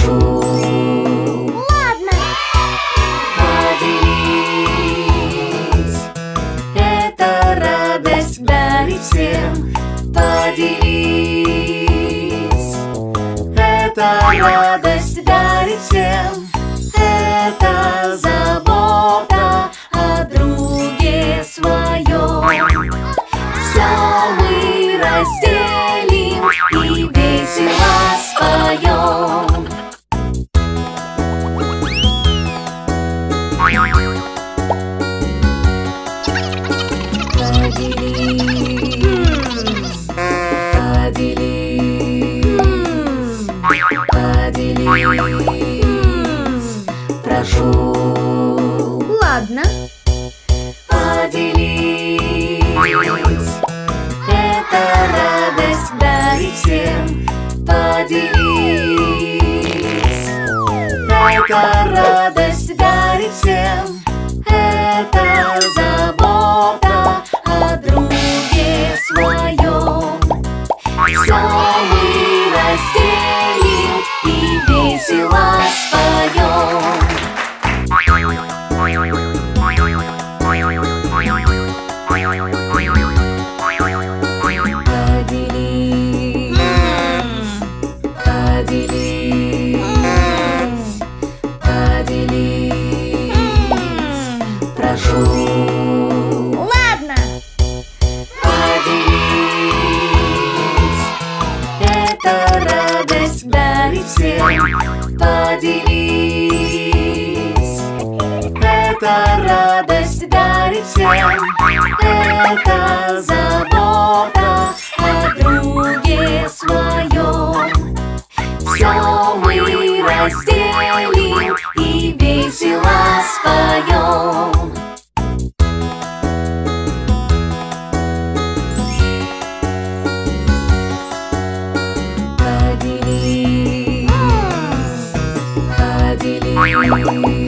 прошу. Ладно. Поделись, это радость дарит всем. Поделись, это радость дарит всем. Это забота о друге своем. Все мы разделим и весело споем. Поделись, прошу. Ладно. Поделись, это радость дарит всем. Поделись, это радость дарит всем. Это забота о друге своем. Все мы разделим и весело споем. Поделись, прошу. Ладно. Поделись, это радость дарит всем. Поделись, это радость дарит всем. Это забота о друге своем. Все мы разделим и весело споем. Поделись, поделись.